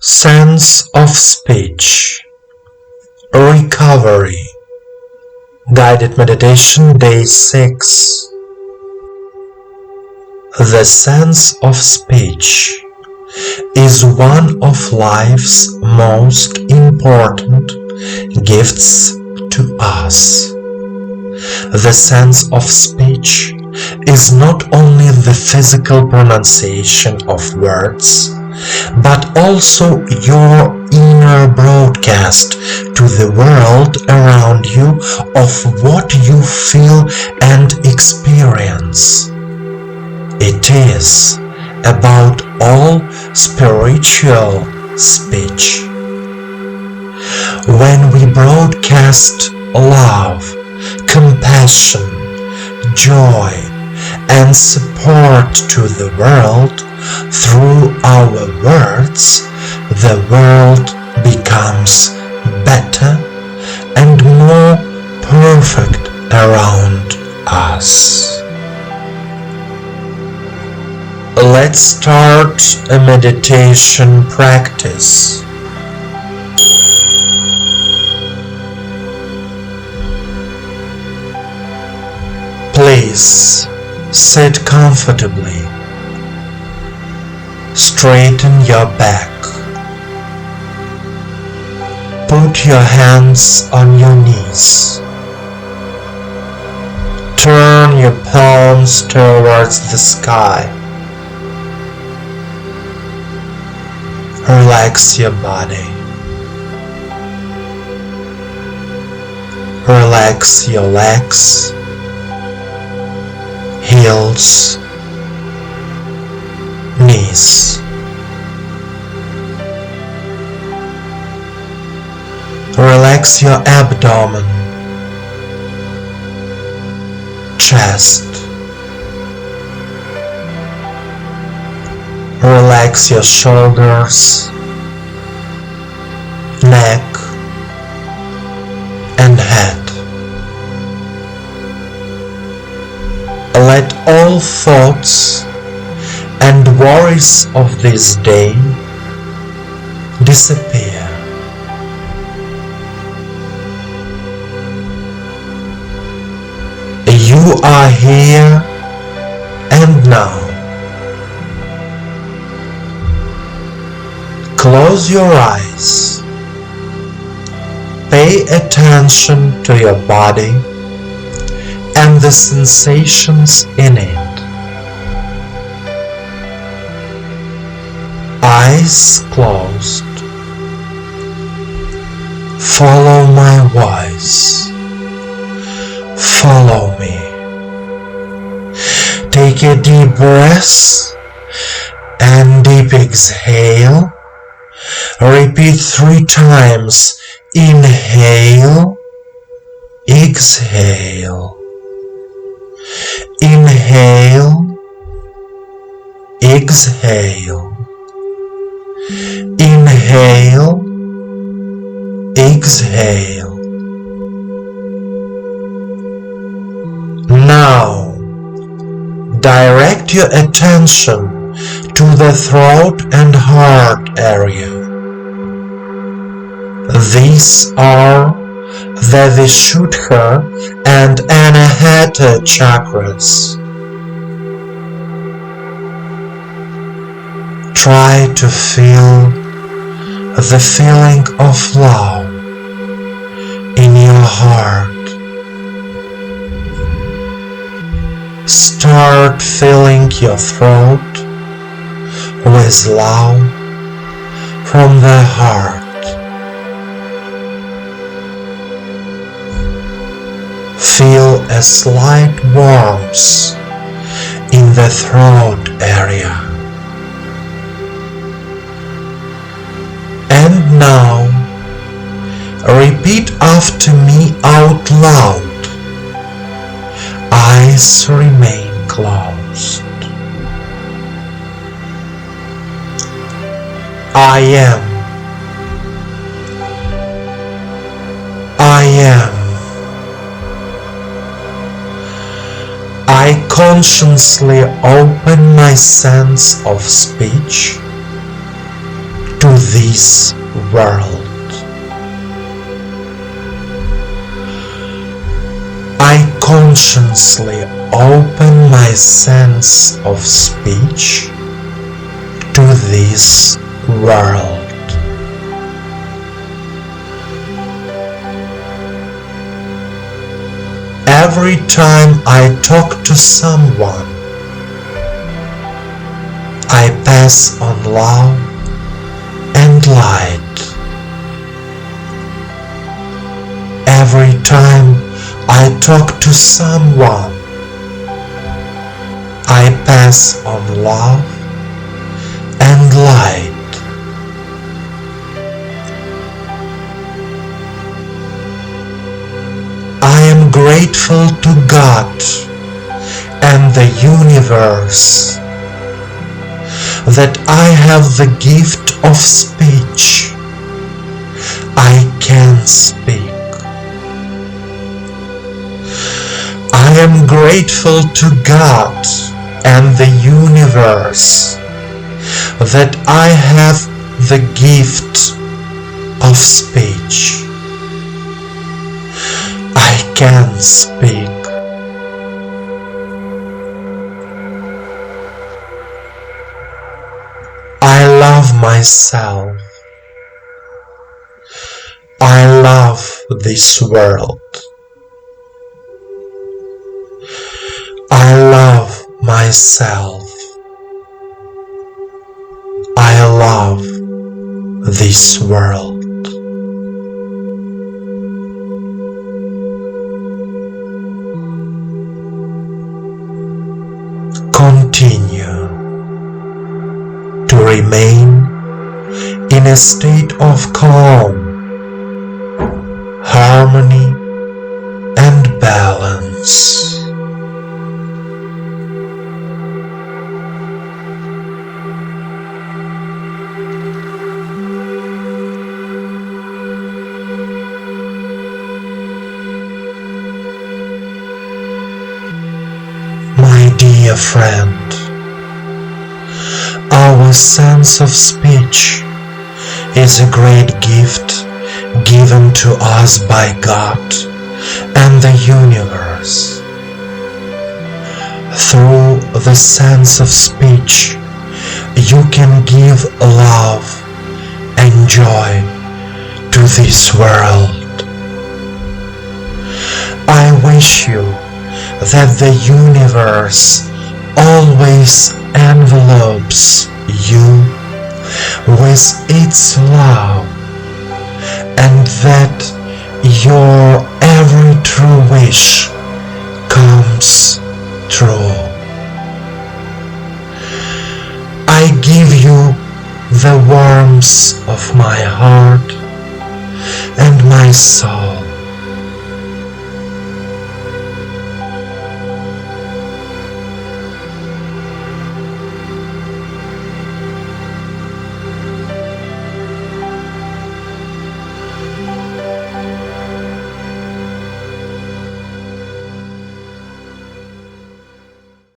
Sense of speech. Recovery. Guided Meditation Day 6. The sense of speech is one of life's most important gifts to us. The sense of speech is not only the physical pronunciation of words, but also your inner broadcast to the world around you of what you feel and experience. It is about all spiritual speech. When we broadcast love, compassion, joy, and support to the world through our words, the world becomes better and more perfect around us. Let's start a meditation practice. Please sit comfortably. Straighten your back. Put your hands on your knees. Turn your palms towards the sky. Relax your body. Relax your legs, heels, knees. Relax your abdomen, chest. Relax your shoulders, neck, and head. Let all thoughts and worries of this day disappear. You are here and now. Close your eyes. Pay attention to your body and the sensations in it. Eyes closed. Follow my voice. Follow me. Take a deep breath and deep exhale. Repeat 3 times. Inhale, exhale. Inhale, exhale. Inhale, exhale. Now, direct your attention to the throat and heart area. These are the Vishuddha and Anahata chakras. Try to feel the feeling of love in your heart. Start filling your throat with love from the heart. Feel a slight warmth in the throat area. And now, repeat after me out loud. Eyes remain closed. I am. I am. I consciously open my sense of speech to this world. I consciously open my sense of speech to this world. Every time I talk to someone, I pass on love and light. Every time I talk to someone, I pass on love and light. I am grateful to God and the universe that I have the gift of speech. I can speak. I am grateful to God and the universe that I have the gift of speech. I can speak. I love myself. I love this world. I love myself. I love this world. Continue to remain in a state of calm, harmony, and balance. My dear friend, our sense of speech is a great gift given to us by God and the universe. Through the sense of speech, you can give love and joy to this world. I wish you that the universe always envelopes you with its love, and that your every true wish comes true. I give you the warmth of my heart and my soul.